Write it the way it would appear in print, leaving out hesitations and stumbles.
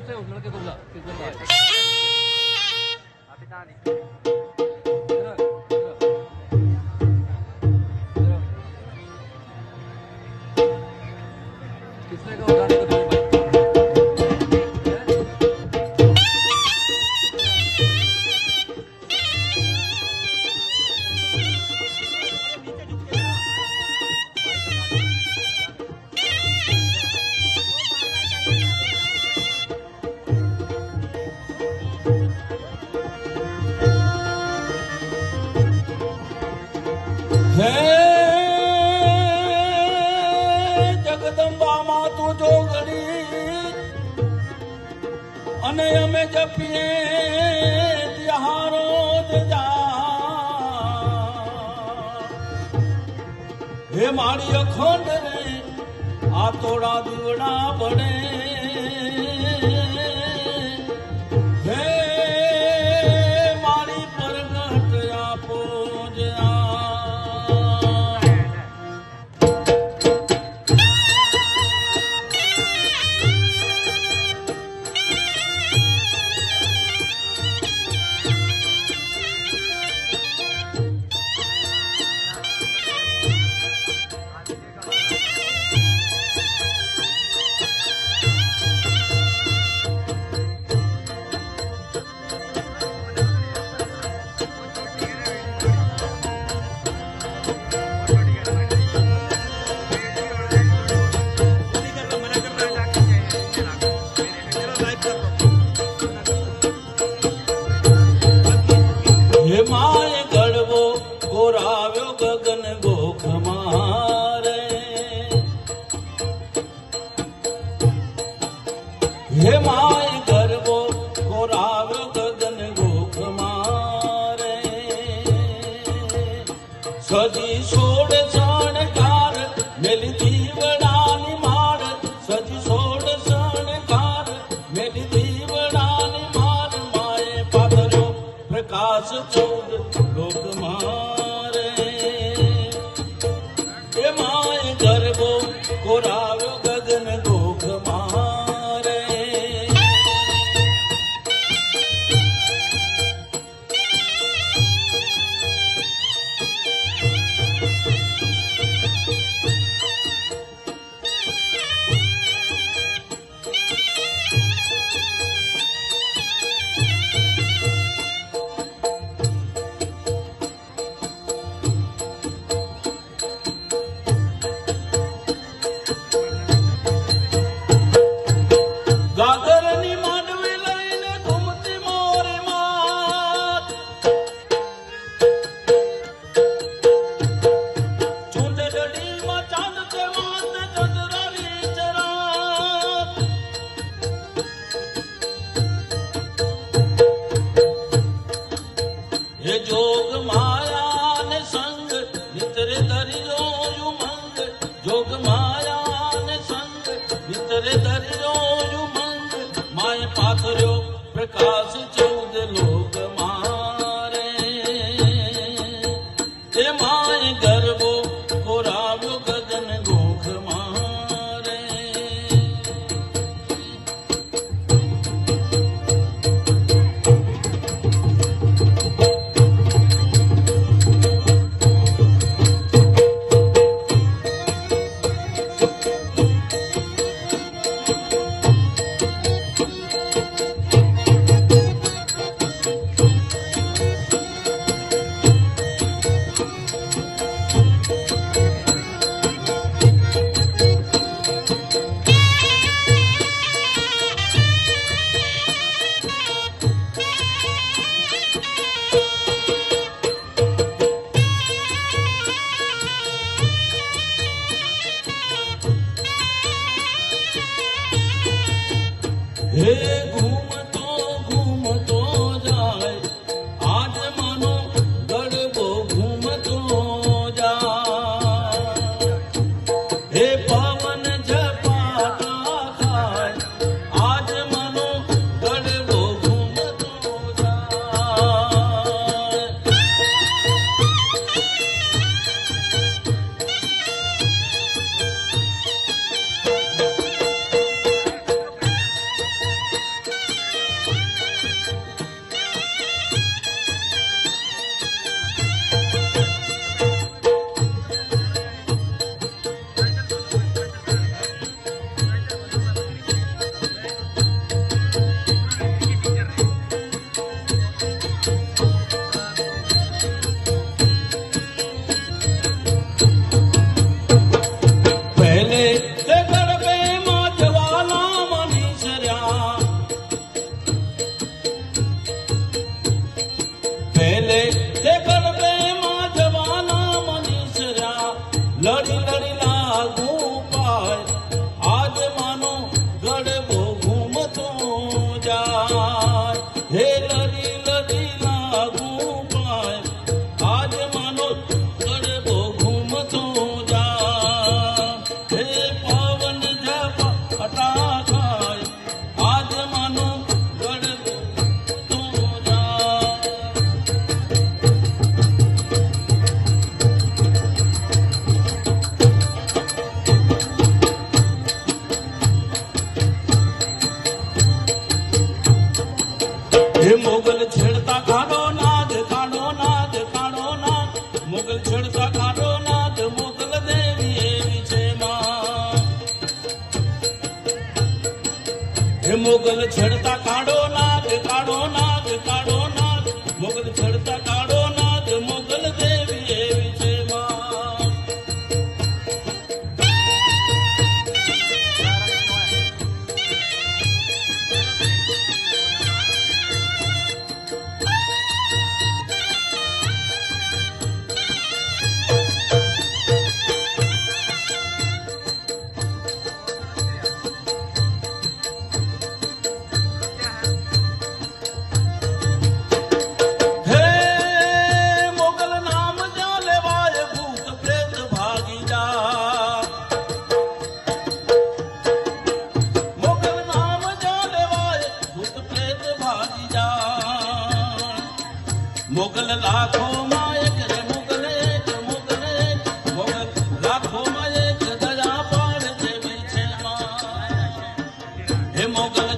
से उस लड़के को बुला किस दिन आए किसने कहा उठाने को तुम्हें जगदंबा मातु जो घड़ी अने अमे जपिए तिहारो जा हे मारी अखंड रे आ तोड़ा दीवड़ा बड़े हे मारी प्रगट आपो जा माय गढ़वो गोराव्यो गगन गोख मारे हे माय गढ़वो गोराव्यो गगन गोख मारे सजी सोड़ सणकार मेली दीवड़ानी मार सजी सोड़ सणकार मेली दीवड़ानी मार माए पातरो प्रकाश चौद लोक मारे हे माय गरबो कोराव्यो गगन गोख मारे ગાગરની માંડવી લઈને ઘૂમતી મોરી માત ચૂંટડીમાં ચાંદ તે વાત ચંદ્રની ચરાત એ જોગ માયા ને સંગ નિતરે દરિયો યુમંગ જોગ માયા ને સંગ નિતરે દરિયો माय पाथर्यो प्रकाश चौद लोक मारे हे माय गरबो कोराव्यो गगन गोख मारे हे घूमतो जाए आज मानो गड़बो घूमतो जाए हे पवन झपाटा खाए आज मानो गड़बो घूमतो जाए હે મોગલ છેડતા ખાડો નાદ ખાડો નાદ ખાડો નાદ મોગલ છેડતા ખાડો નાદ મોગલ દેવી એવી છે માં હે મોગલ છેડતા ખાડો નાદ ખાડો નાદ ખાડો નાદ મોગલ છેડતા ખાડો નાદ મોગલ દેવી એવી છે માં મોગલ લાખો માં એક રે મોગલ એક મોગલ એક મોગલ લાખો માં એક દયા પાડ દેવી છે માં હે મોગલ